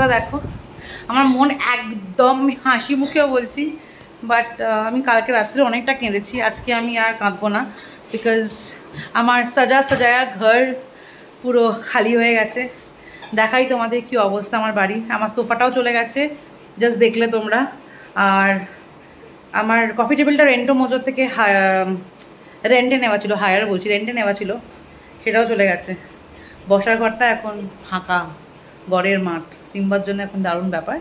অবস্থাটা দেখো। আমার মন একদম হাসি মুখেও বলছি, বাট আমি কালকে রাত্রে অনেকটা কেঁদেছি। আজকে আমি আর কাঁদবো না, বিকজ আমার সাজায়া ঘর পুরো খালি হয়ে গেছে। দেখাই তোমাদের কি অবস্থা আমার বাড়ির। আমার সোফাটাও চলে গেছে, জাস্ট দেখলে তোমরা। আর আমার কফি টেবিলটা রেন্টো মজুর থেকে রেন্টে নেওয়া ছিল, রেন্টে নেওয়া ছিল, সেটাও চলে গেছে। বসার ঘরটা এখন ফাঁকা, বরের মাঠ। সিম্বার জন্য এখন দারুণ ব্যাপার।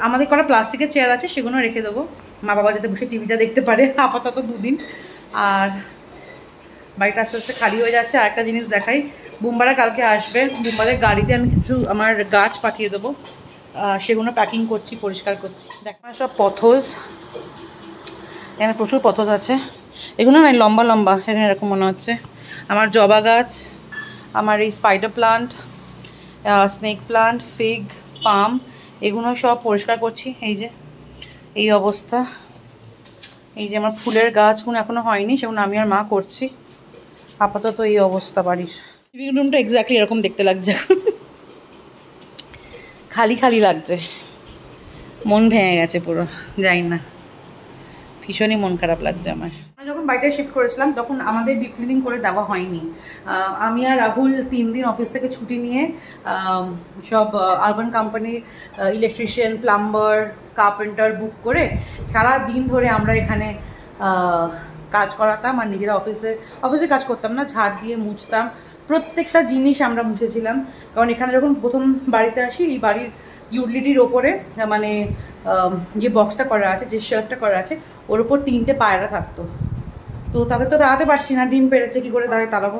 আমাদের কটা প্লাস্টিকের চেয়ার আছে, সেগুলো রেখে দেবো, মা বাবা যাতে বসে টিভিটা দেখতে পারে আপাতত 2 দিন। আর বাড়িটা আস্তে আস্তে খালি হয়ে যাচ্ছে। আর একটা জিনিস দেখাই, বুম্বারা কালকে আসবে। বুম্বাদের গাড়িতে আমি কিছু আমার গাছ পাঠিয়ে দেবো, সেগুলো প্যাকিং করছি, পরিষ্কার করছি। দেখো সব পথোজ, এখানে প্রচুর পথোজ আছে। এগুলো না লম্বা লম্বা, এখানে এরকম মনে হচ্ছে। আমার জবা গাছ, আমার এই spider plant, snake plant, fig, palm, এগুলো সব পরিষ্কার করছি। এই অবস্থা। এই যে আমার ফুলের গাছগুলো এখনো হয়নি, সেগুলো আমি আর মা করছি। আপাতত এই অবস্থা বাড়ির। লিভিং রুমটা এক্স্যাক্টলি এরকম দেখতে লাগছে, খালি খালি লাগছে, মন ভেঙে গেছে পুরো। যাই না, ভীষণই মন খারাপ লাগছে আমার। যখন বাড়িটা শিফট করেছিলাম তখন আমাদের ডিপ ক্লিনিং করে দেওয়া হয়নি। আমি আর রাহুল 3 দিন অফিস থেকে ছুটি নিয়ে সব আরবান কোম্পানির ইলেকট্রিশিয়ান, প্লাম্বার, কার্পেন্টার বুক করে সারা দিন ধরে আমরা এখানে কাজ করাতাম। আর নিজেরা অফিসে কাজ করতাম না, ঝাড় দিয়ে মুছতাম। প্রত্যেকটা জিনিস আমরা মুছেছিলাম, কারণ এখানে যখন প্রথম বাড়িতে আসি, এই বাড়ির ইউটিলিটির ওপরে মানে যে বক্সটা করা আছে, যে শেলফটা করা আছে, ওর ওপর 3টে পায়রা থাকতো। তো তাদের তো তাড়াতে পারছি না, ডিম পেড়েছে কী করে তাদের তাড়াবো,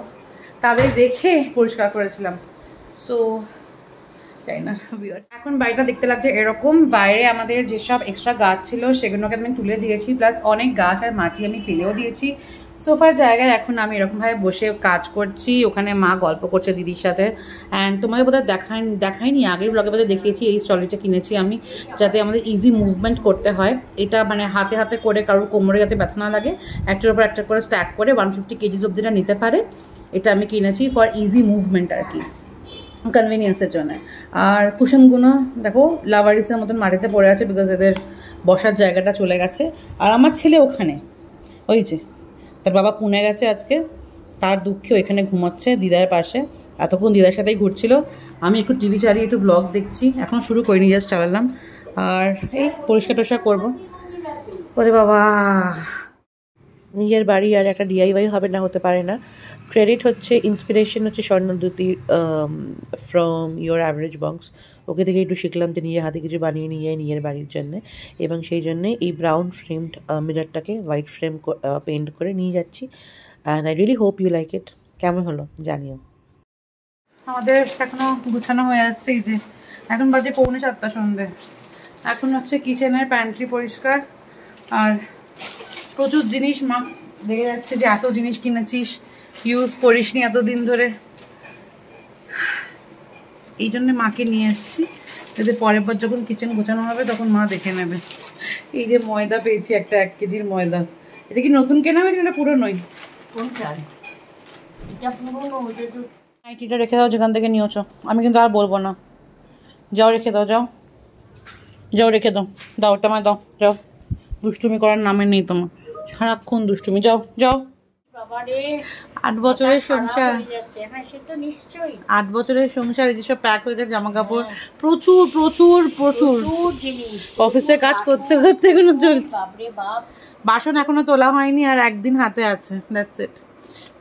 তাদের রেখে পরিষ্কার করেছিলাম। সো তাই না, এখন বাড়িটা দেখতে লাগছে এরকম। বাইরে আমাদের যেসব এক্সট্রা গাছ ছিল সেগুলোকে আমি তুলে দিয়েছি, প্লাস অনেক গাছ আর মাটি আমি ফেলেও দিয়েছি। সোফার জায়গায় এখন আমি এরকমভাবে বসে কাজ করছি। ওখানে মা গল্প করছে দিদির সাথে। অ্যান্ড তোমাদের বোধহয় দেখায়নি, আগের ব্লগে বোধহয় দেখিয়েছি। এই স্ট্রলিটা কিনেছি আমি, যাতে আমাদের ইজি মুভমেন্ট করতে হয়। এটা মানে হাতে হাতে করে, কারোর কোমরে যাতে ব্যথা না লাগে, একটার উপর একটা করে স্ট্যাক করে 150 কেজিস অব্দিটা নিতে পারে। এটা আমি কিনেছি ফর ইজি মুভমেন্ট আর কি, কনভিনিয়েন্সের জন্য। আর কুশনগুলো দেখো লাভারিসের মতন মাটিতে পড়ে আছে, বিকজ এদের বসার জায়গাটা চলে গেছে। আর আমার ছেলে ওখানে, ওই যে তার বাবা পুনে গেছে আজকে, তার দুঃখে ওইখানে ঘুমাচ্ছে দিদার পাশে। এতক্ষণ দিদার সাথেই ঘুরছিল। আমি একটু টিভি চালিয়ে একটু ব্লগ দেখছি, এখনও শুরু করিনি, জাস্ট চালালাম। আর এই পরিষ্কার টরিষ্কার করবো। ওরে বাবা, নিজের বাড়ি আর একটা DIY হবে না, হতে পারে না। ক্রেডিট হচ্ছে, ইন্সপিরেশন হচ্ছে স্বর্ণদ্যুতির ফ্রম ইয়োর অ্যাভারেজ বক্স। ওকে থেকে একটু শিখলাম যে নিজের হাতে কিছু বানিয়ে নিয়ে যায় নিজের বাড়ির জন্যে, এবং সেই জন্যে এই ব্রাউন ফ্রেমড মিররটাকে হোয়াইট ফ্রেম পেন্ট করে নিয়ে যাচ্ছি। And I really hope you like it. কেমন হলো জানিও। আমাদের এখনও গুছানো হয়ে যাচ্ছে। এই যে এখন বাজে 4:45 সন্ধ্যে। এখন হচ্ছে কিচেনের প্যান্ট্রি পরিষ্কার। আর প্রচুর জিনিস মা লেগে যাচ্ছে যে এত জিনিস কিনেছিস, ইউজ করিসনি এতদিন ধরে। এই জন্য মাকে নিয়ে এসেছি, যাতে পরের বার যখন কিচেন গোছানো হবে তখন মা দেখে নেবে। এই যে ময়দা পেয়েছি, একটা 1 কেজির ময়দা। এটা কি নতুন কেনা হয়েছে, এটা পুরোনোই? নাইটিটা রেখে দাও যেখান থেকে নিয়েছো, আমি কিন্তু আর বলবো না। যাও রেখে দাও, যাও যাও রেখে দাও, দাও ওটা আমায় দাও, যাও। দুষ্টুমি করার নামে নেই তোমার, সারাক্ষণ দুষ্টুমি। যাও যাও। 8 বছরের সংসার, 8 বছরের সংসার, এই যেসব প্যাক হয়ে গেছে জামা কাপড়, প্রচুর প্রচুর প্রচুর অফিসে কাজ করতে করতে এগুলো চলছে। বাসন এখনো তোলা হয়নি, আর একদিন হাতে আছে, দ্যাটস ইট।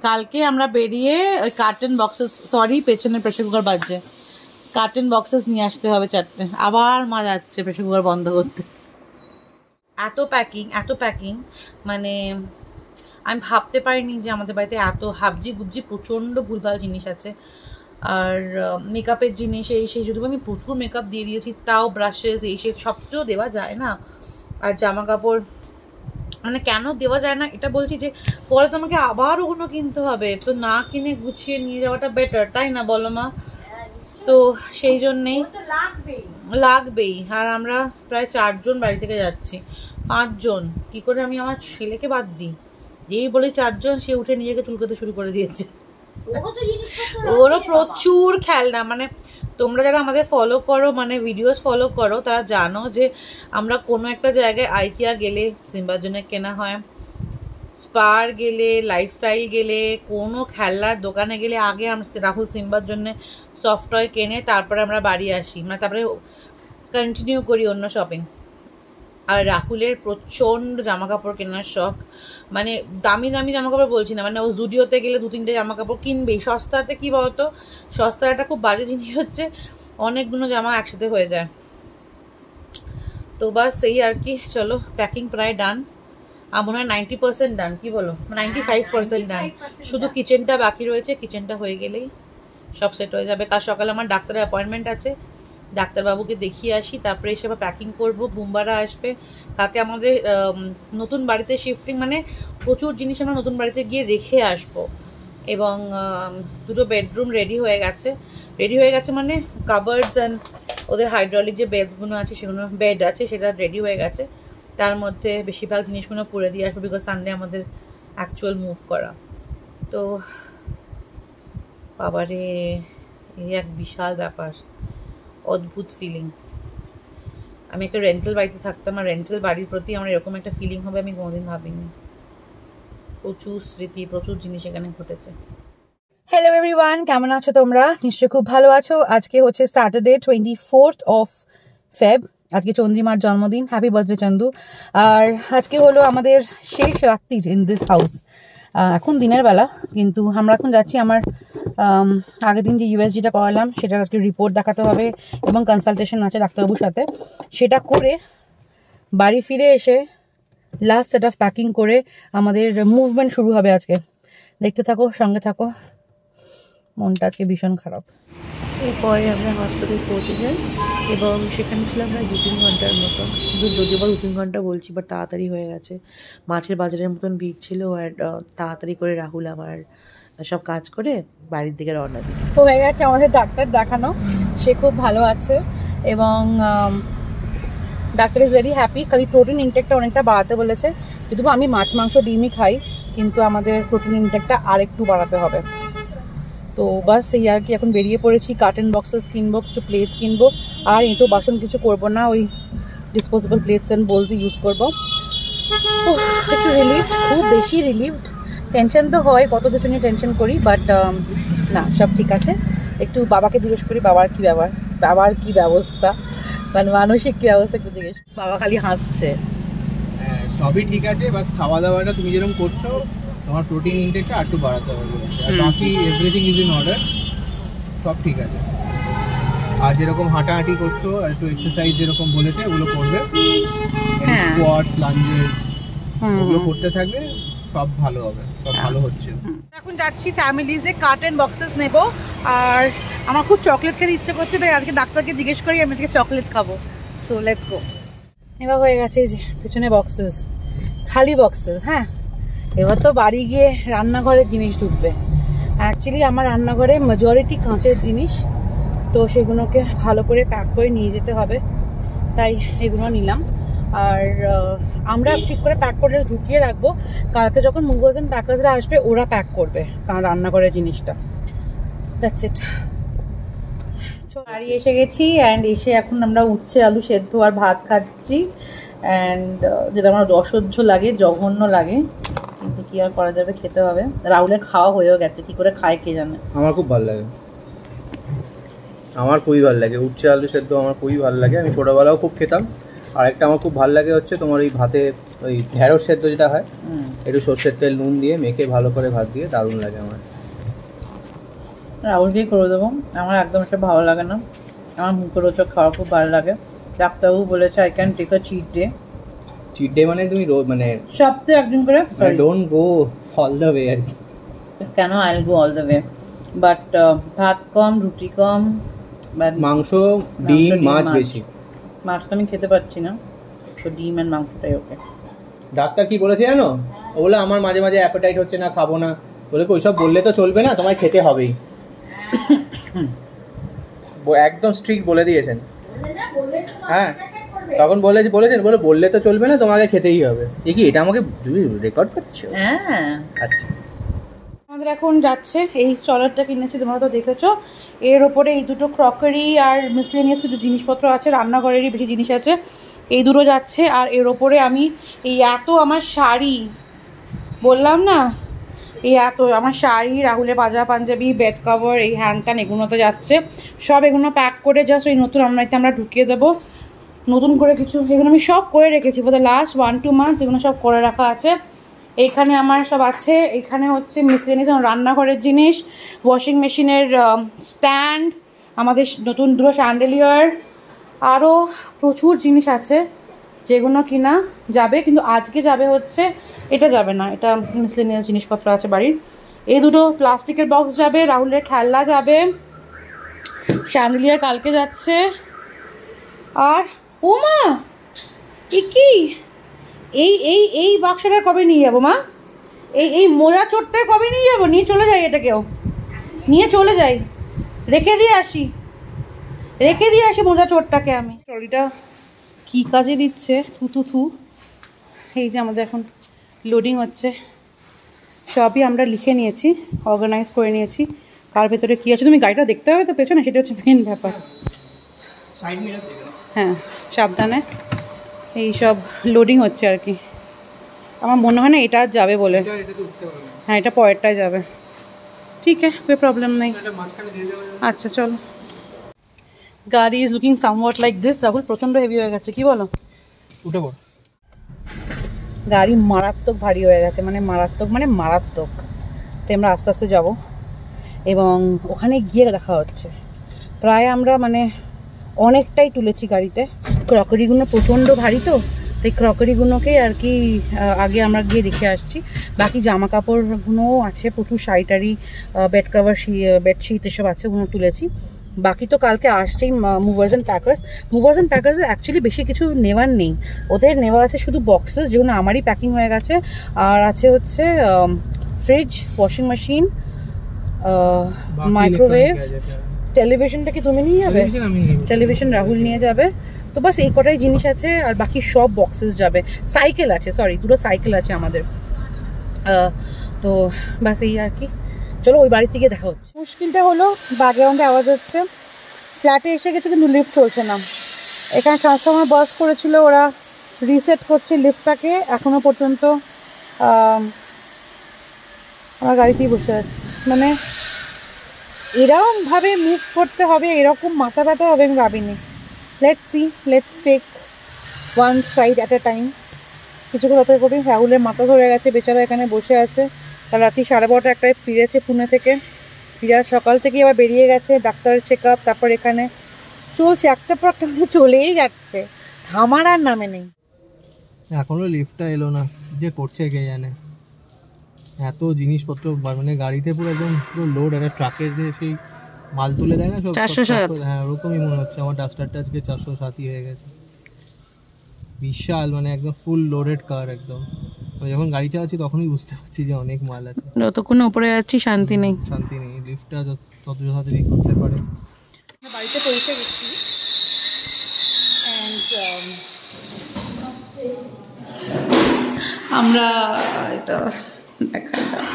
কালকে আমরা বেরিয়ে ওই কার্টেন বক্সেস, সরি পেছনে প্রেসার কুকার বাজছে, কার্টেন বক্সেস নিয়ে আসতে হবে 4টে। আবার মা যাচ্ছে প্রেসার কুকার বন্ধ করতে। এত প্যাকিং মানে আমি ভাবতে পারিনি যে আমাদের বাড়িতে এত হাবজি গুবজি প্রচণ্ড ভুলভাল জিনিস আছে। আর মেকআপের জিনিস এই সেই, যদি আমি প্রচুর মেকআপ দিয়ে দিয়েছি, তাও ব্রাশেস এই সেই সব তো দেওয়া যায় না। আর জামা কাপড় মানে কেন দেওয়া যায় না এটা বলছি যে পরে তোমাকে আবার ওগুলো কিনতে হবে, তো না কিনে গুছিয়ে নিয়ে যাওয়াটা বেটার, তাই না বলো মা? তো সেই জন্যেই লাগবেই। আর আমরা প্রায় 4 জন বাড়ি থেকে যাচ্ছি, 5 জন। কি করে আমি আমার ছেলেকে বাদ দিই? যেই বলে 4 জন, সে উঠে নিজেকে চুলকোতে শুরু করে দিয়েছে। ওরও প্রচুর খেলনা, মানে তোমরা যারা আমাদের ফলো করো, মানে ভিডিওস ফলো করো, তারা জানো যে আমরা কোনো একটা জায়গায় আইকিয়া গেলে সিম্বার জন্য কেনা হয়, স্পার গেলে, লাইফস্টাইল গেলে, কোনো খেলনার দোকানে গেলে আগে রাহুল সিম্বার জন্য সফট টয় কেনে তারপরে আমরা বাড়ি আসি, মানে তারপরে কন্টিনিউ করি অন্য শপিং। আর রাহুলের প্রচণ্ড জামা কাপড় কেনার শখ, মানে দামি দামি জামা কাপড় বলছি না, মানে ও জুডিওতে গেলে 2-3টে জামা কাপড় কিনবেই। সস্তাতে কি বলতো, সস্তার একটা খুব বাজে জিনিস হচ্ছে অনেকগুলো জামা একসাথে হয়ে যায়। তো বাস সেই আর কি, চলো প্যাকিং প্রায় ডান, মনে হয় 90% ডান, কি বলো 95% ডান, শুধু কিচেনটা বাকি রয়েছে। কিচেনটা হয়ে গেলেই সব সেট হয়ে যাবে। কাল সকালে আমার ডাক্তারের অ্যাপয়েন্টমেন্ট আছে, ডাক্তারবাবুকে দেখিয়ে আসি, তারপরে এসে আবার প্যাকিং করবো। বুম্বারা আসবে, তাকে আমাদের নতুন বাড়িতে শিফটিং, মানে প্রচুর জিনিস আমরা নতুন বাড়িতে গিয়ে রেখে আসবো। এবং 2টো বেডরুম রেডি হয়ে গেছে, মানে কাবার্ডস অ্যান্ড ওদের হাইড্রোলিক যে বেডসগুলো আছে, সেগুলো বেড আছে, সেটা রেডি হয়ে গেছে। তার মধ্যে বেশিরভাগ জিনিসগুলো পুড়ে দিয়ে আসবো, বিকজ সানডে আমাদের অ্যাকচুয়াল মুভ করা। তো বাবারে, এই এক বিশাল ব্যাপার, অদ্ভুত ফিলিং। আমি একটা রেন্টাল বাড়িতে থাকতাম, আর রেন্টাল বাড়ির প্রতি আমার এরকম একটা ফিলিং হবে আমি কোনোদিন ভাবিনি। প্রচুর স্মৃতি, প্রচুর জিনিস এখানে ঘটেছে। হ্যালো এভরিওয়ান, কেমন আছো তোমরা? নিশ্চয়ই খুব ভালো আছো। আজকে হচ্ছে স্যাটারডে 24th of Feb, আজকে চন্দ্রিমার জন্মদিন। Happy birthday Chandu. আর আজকে হলো আমাদের শেষ রাত্রি ইন দিস হাউস। এখন দিনের বেলা, কিন্তু আমরা এখন যাচ্ছি আমার আগের দিন যে ইউএসজিটা করালাম সেটার আজকে রিপোর্ট দেখাতে হবে, এবং কনসালটেশন আছে ডাক্তারবাবুর সাথে। সেটা করে বাড়ি ফিরে এসে লাস্ট সেট অফ প্যাকিং করে আমাদের মুভমেন্ট শুরু হবে আজকে। দেখতে থাকো, সঙ্গে থাকো। মনটা আজকে ভীষণ খারাপ। এরপরে আমরা হসপিটাল পৌঁছে যাই, এবং সেখানে ছিলাম আমরা 2-3 ঘন্টার মতো। যদিও বা 2-3 ঘন্টা বলছি, বাট তাড়াতাড়ি হয়ে গেছে। মাছের বাজারের মতন ভিড় ছিল, আর তাড়াতাড়ি করে রাহুল আমার সব কাজ করে বাড়ির দিকে রওনা দিই। হয়ে গেছে আমাদের ডাক্তার দেখানো, সে খুব ভালো আছে, এবং ডাক্তার ইজ ভেরি হ্যাপি। খালি প্রোটিন ইনটেকটা অনেকটা বাড়াতে বলেছে, কিন্তু আমি মাছ মাংস ডিমই খাই, কিন্তু আমাদের প্রোটিন ইনটেকটা আর একটু বাড়াতে হবে। তো বাস এই আর কি, এখন বেরিয়ে পড়েছি। কার্টন বক্সেস কিনবো, কিছু প্লেটস কিনবো, আর এঁটো বাসন কিছু করবো না, ওই ডিসপোজেবল প্লেটস অ্যান্ড বোলসই ইউজ করবো। একটু রিলিভড, খুব বেশি রিলিভড। টেনশন তো হয়, কত কিছু নিয়ে টেনশন করি, বাট না, সব ঠিক আছে। একটু বাবাকে জিজ্ঞেস করি বাবার কি ব্যবস্থা, মানে মানসিক কি অবস্থা, একটু জিজ্ঞেস। বাবা খালি হাসছে। সবই ঠিক আছে, বাস খাওয়া দাওয়াটা তুমি যেরকম করছো, তোমার প্রোটিন ইনটেকটা একটু বাড়াতে হবে, আর বাকি এভরিথিং ইজ ইন অর্ডার, সব ঠিক আছে। আর যেরকম হাঁটাহাঁটি করছো, আর একটু এক্সারসাইজ যেরকম বলেছে ওগুলো করবে, স্কোয়াটস, লাঞ্জেস ওগুলো করতে থাকবে, সব ভালো হবে, সব ভালো হচ্ছে। এখন যাচ্ছি ফ্যামিলিজে কার্টন বক্সেস নেব, আর আমার খুব চকলেট খেতে ইচ্ছে করছে, তাই আজকে ডাক্তারকে জিজ্ঞেস করি আমি আজকে চকলেট খাবো। So let's go. এবার হয়ে গেছে যে পেছনে বক্সেস, খালি বক্সেস। হ্যাঁ, এবার তো বাড়ি গিয়ে রান্নাঘরের জিনিস ঢুকবে। অ্যাকচুয়ালি আমার রান্নাঘরে মেজরিটি কাঁচের জিনিস, তো সেগুলোকে ভালো করে প্যাক করে নিয়ে যেতে হবে, তাই এগুলো নিলাম। আর আমরা ঠিক করে প্যাক করে ঢুকিয়ে রাখবো, কালকে যখন মুভার্স এন্ড প্যাকার্সরা আসবে ওরা প্যাক করবে রান্নাঘরের জিনিসটা। That's it. বাড়ি এসে গেছি, অ্যান্ড এসে এখন আমরা উচ্ছে আলু সেদ্ধ আর ভাত খাচ্ছি, অ্যান্ড যেটা আমার অসহ্য লাগে, জঘন্য লাগে, কিন্তু কি আর করা যাবে, খেতে হবে। রাহুলের খাওয়া হয়েও গেছে, কি করে খায় কে জানে। আমার খুব ভালো লাগে, আমার খুবই ভালো লাগে উচ্ছে আলু সেদ্ধ, আমার খুবই ভালো লাগে। আমি ছোটোবেলাও খুব খেতাম। আর একটা আমার খুব ভালো লাগে হচ্ছে তোমার ওই ভাতে ওই ঢেঁড়স সেদ্ধ যেটা হয়, একটু সর্ষের তেল নুন দিয়ে মেখে ভালো করে ভাত দিয়ে, দারুণ লাগে আমার। রাহুলকেই করে দেবো, আমার একদম একটা ভালো লাগে না। আমার মুখরোচক খাওয়া খুব ভালো লাগে। ডাক্তারবাবু বলেছে I can take a cheat day. Cheat day মানে তুমি মানে সপ্তাহে একদিন করে, don't go all the way আর কি। কেন, I will go all the way, but ভাত কম, রুটি কম, মাংস, ডিম, মাছ বেশি। মাছ তো আমি খেতে পারছি না, তো ডিম আর মাংসটাই ওকে। ডাক্তার কি বলেছে জানো? ও বলে আমার মাঝে মাঝে অ্যাপেটাইট হচ্ছে না, খাবো না। বলে ওইসব বললে তো চলবে না, তোমায় খেতে হবেই। একদম স্ট্রিক্ট বলে দিয়েছেন। হ্যাঁ, তখন বলেছেন বললে তো চলবে না, তোমাকে খেতেই হবে। এ কি, এটা আমাকে রেকর্ড করছো? হ্যাঁ। আচ্ছা, আমাদের এখন যাচ্ছে, এই স্ট্রলারটা কিনেছি তোমরা তো দেখেছো, এর ওপরে এই দুটো ক্রকারি আর মিসলেনিয়াস কিছু জিনিসপত্র আছে, রান্নাঘরেরই বেশি জিনিস আছে, এই দুটো যাচ্ছে। আর এর ওপরে আমি এই এত আমার শাড়ি, বললাম না এই এত আমার শাড়ি, রাহুলের পাঞ্জাবি, বেড কভার, এই হ্যান ত্যান এগুলো তো যাচ্ছে সব। এগুলো প্যাক করে জাস্ট ওই নতুন আলমারিতে আমরা ঢুকিয়ে দেবো। নতুন করে কিছু এগুলো আমি সব করে রেখেছি ফর দ্য লাস্ট 1-2 মান্থস, এগুলো সব করে রাখা আছে। এইখানে আমার সব আছে, এখানে হচ্ছে মিসলেনিয়াস রান্নাঘরের জিনিস, ওয়াশিং মেশিনের স্ট্যান্ড, আমাদের নতুন দুটো শ্যান্ডেলিয়ার, আরও প্রচুর জিনিস আছে যেগুলো কিনা যাবে। কিন্তু আজকে যাবে হচ্ছে, এটা যাবে না, এটা মিসলেনিয়াস জিনিসপত্র আছে বাড়ির। এই দুটো প্লাস্টিকের বক্স যাবে, রাহুলের খেলনা যাবে, শ্যান্ডেলিয়ার কালকে যাচ্ছে। আর ও মা এ কি, এই এই এই বাক্সটা কবে নিয়ে যাবো মা? এই মোজা চোরটায় কবে নিয়ে যাবো? নিয়ে চলে যাই, এটাকেও নিয়ে চলে যাই, রেখে দিয়ে আসি মোজা চোরটাকে। আমি ট্রলিটা কি কাজে দিচ্ছে, থু। এই যে আমাদের এখন লোডিং হচ্ছে, সবই আমরা লিখে নিয়েছি, অর্গানাইজ করে নিয়েছি, কার ভেতরে কী আছে। তুমি গাড়িটা দেখতে হবে তো পেছনে, সেটা হচ্ছে মেন ব্যাপার। হ্যাঁ সাবধানে, এই সব লোডিং হচ্ছে আর কি। আমার মনে হয় না এটা যাবে বলে, হ্যাঁ এটা পরেরটায় যাবে। ঠিক আছে, কোনো প্রবলেম নেই। আচ্ছা চলো। গাড়ি is looking somewhat like this. Rahul প্রচণ্ড হেভি হয়ে গেছে, কি বলো? উঠে পড়। গাড়ি মারাত্মক ভারী হয়ে গেছে, মানে মারাত্মক। তো আমরা আস্তে আস্তে যাবো এবং ওখানে গিয়ে দেখা হচ্ছে। প্রায় আমরা মানে অনেকটাই তুলেছি গাড়িতে, ক্রকারিগুলো প্রচণ্ড ভারী, তো তাই ক্রকারিগুলোকেই আর কি আগে আমরা গিয়ে রেখে আসছি। বাকি জামা কাপড়গুলোও আছে, প্রচুর শাড়ি, বেড কভার, বেডশিট এসব আছে, ওগুলো তুলেছি। বাকি তো কালকে আসছেই মুভার্স অ্যান্ড প্যাকার্সের অ্যাকচুয়ালি বেশি কিছু নেওয়ার নেই, ওদের নেওয়া আছে শুধু বক্সেস, যেগুলো আমারই প্যাকিং হয়ে গেছে। আর আছে হচ্ছে ফ্রিজ, ওয়াশিং মেশিন, মাইক্রোওয়েভ, টেলিভিশনটা কি তুমি নিয়ে যাবে? টেলিভিশন রাহুল নিয়ে যাবে। তো বাস এই কটাই জিনিস আছে, আর বাকি সব বক্সেস যাবে। সাইকেল আছে, দুটো সাইকেল আছে আমাদের। তো বাস এই আর কি। চলো ওই বাড়ি থেকে দেখা হচ্ছে। মুশকিলটা হলো ব্যাকগ্রাউন্ডে আওয়াজ হচ্ছে, ফ্ল্যাটে এসে গেছে কিন্তু লিফট চলছে না। এখানে ট্রান্সফর্মার বাস করেছিল, ওরা রিসেট করছে লিফটটাকে, এখনো পর্যন্ত আমার গাড়িতেই বসে আছে। মানে এরকমভাবে মুভ করতে হবে, এরকম মাথা ব্যথা হবে আমি ভাবিনি। Let's take one side at a time. কিছুক্ষণ অপেক্ষা করি। রাহুলের মাথা ধরে গেছে, বেচারা এখানে বসে আছে। কাল রাত্রি 12:30 একটায় ফিরেছে পুনে থেকে, ফিরার সকাল থেকেই আবার বেরিয়ে গেছে ডাক্তারের চেক আপ, তারপর এখানে চলছে, একটা পর একটা চলেই যাচ্ছে, থামার আর নামে নেই। এখনো লিফটটা এলো না, যে করছে কে জানে। এত জিনিসপত্র মানে গাড়িতে পুরো একদম পুরো লোড, একটা ট্রাকের যে সেই মাল তুলে দেয় না সব, 407। হ্যাঁ ওরকমই মনে হচ্ছে। আমার ডাস্টারটা আজকে 407 হয়ে গেছে, বিশাল, মানে একদম ফুল লোডেড কার একদম। আমি যখন গাড়ি চালাচ্ছি তখনই বুঝতে পারছি যে অনেক মাল আছে। যতক্ষণ উপরে যাচ্ছি শান্তি নেই। লিফটটা তত তাড়াতাড়ি করতে পারে। বাড়িতে পৌঁছে গেছি, আমরা এটা দেখাই দাও।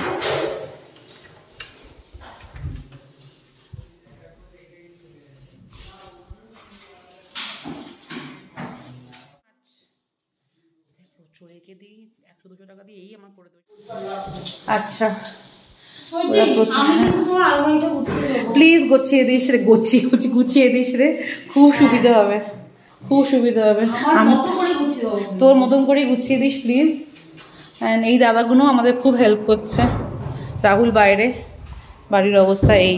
আচ্ছা প্লিজ গুছিয়ে দিস রে, খুব সুবিধা হবে। আমি তোর মতন করেই গুছিয়ে দিস প্লিজ। অ্যান্ড এই দাদাগুলো আমাদের খুব হেল্প করছে। রাহুল বাইরে, বাড়ির অবস্থা এই,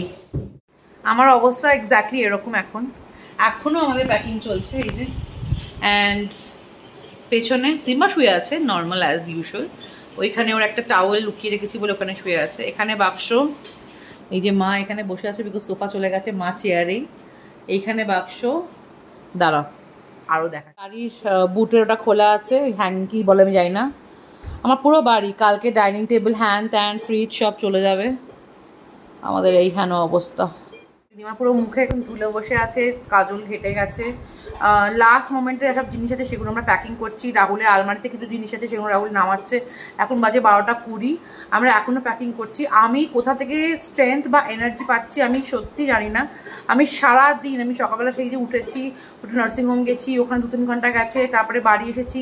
আমার অবস্থা এক্স্যাক্টলি এরকম। এখনও আমাদের প্যাকিং চলছে এই যে। অ্যান্ড পেছনে সিম্বা শুয়ে আছে নর্মাল অ্যাজ ইউজুয়াল, ওইখানে ওর একটা টাওয়েল লুকিয়ে রেখেছি বলে ওখানে শুয়ে আছে। এখানে বাক্স, এই যে মা এখানে বসে আছে বিকজ সোফা চলে গেছে, মা চেয়ারেই। এইখানে বাক্স, দাঁড়া আরও দেখা। গাড়ির বুটের ওটা খোলা আছে, হ্যাং কি বলে আমি জানি না। আমার পুরো বাড়ি কালকে ডাইনিং টেবিল, হ্যান ত্যান, ফ্রিজ সব চলে যাবে। আমাদের এইখানে অবস্থা। রিমা পুরো মুখে এখন ধুলে বসে আছে, কাজল ঘেটে গেছে। লাস্ট মোমেন্টে যেসব জিনিস আছে সেগুলো আমরা প্যাকিং করছি। রাহুলের আলমারিতে কিছু জিনিস আছে সেগুলো রাহুল নামাচ্ছে। এখন বাজে 12:20, আমরা এখনও প্যাকিং করছি। আমি কোথা থেকে স্ট্রেংথ বা এনার্জি পাচ্ছি আমি সত্যি জানি না। আমি সারাদিন, আমি সকালবেলা সেই যে উঠেছি, উঠে নার্সিংহোম গেছি, ওখানে 2-3 ঘন্টা গেছে, তারপরে বাড়ি এসেছি,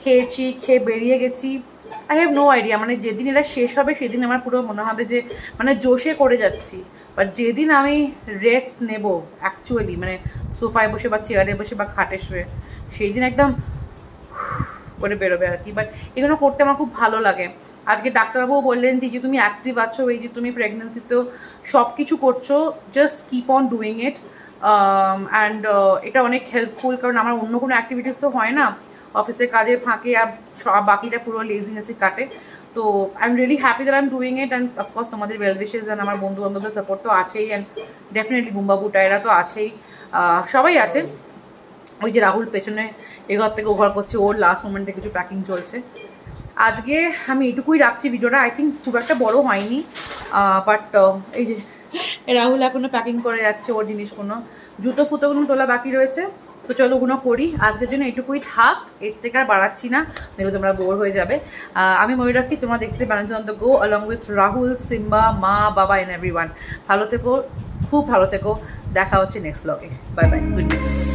খেয়েছি, খেয়ে বেরিয়ে গেছি। আই হ্যাভ নো আইডিয়া, মানে যেদিন এটা শেষ হবে সেদিন আমার পুরো মনে হবে যে মানে জোশে করে যাচ্ছি। বাট যেদিন আমি রেস্ট নেব অ্যাকচুয়ালি, মানে সোফায় বসে বা চেয়ারে বসে বা খাটে শুয়ে, সেই দিন একদম করে বেরোবে আর কি। বাট এগুলো করতে আমার খুব ভালো লাগে। আজকে ডাক্তারবাবুও বললেন যে তুমি অ্যাক্টিভ আছো, এই যে তুমি প্রেগনেন্সিতেও সব কিছু করছো, just keep on doing it. And এটা অনেক হেল্পফুল, কারণ আমার অন্য কোনো অ্যাক্টিভিটিস তো হয় না অফিসের কাজের ফাঁকে, আর বাকিটা পুরো লেজিনেসই কাটে। তো I am really happy that I am doing it. And of course তোমাদের ওয়েল উইশেস অ্যান্ড আমার বন্ধু বান্ধবদের সাপোর্ট তো আছেই, অ্যান্ড ডেফিনেটলি বুম্বাবু টায়রা তো আছেই, সবাই আছে। ওই যে রাহুল পেছনে এঘর থেকে ওঘর করছে, ওর লাস্ট মোমেন্টে কিছু প্যাকিং চলছে। আজকে আমি এটুকুই রাখছি ভিডিওটা, আই থিঙ্ক খুব একটা বড় হয়নি। বাট এই যে রাহুল এখনো প্যাকিং করে যাচ্ছে ওর জিনিসগুলো, জুতো ফুতোগুলো তোলা বাকি রয়েছে। তো চলো ওগুলো করি, আজকের জন্য এটুকুই থাক, এর থেকে আর বাড়াচ্ছি না, দেখলে তোমরা বোর হয়ে যাবে। আমি ময়ূরাক্ষী, তোমরা দেখছিলে balance on the go along with Rahul, Simba, মা, বাবা এন্ড এভরিওয়ান। ভালো থেকো, খুব ভালো থেকো, দেখা হচ্ছে নেক্সট ব্লগে। Bye bye, good night.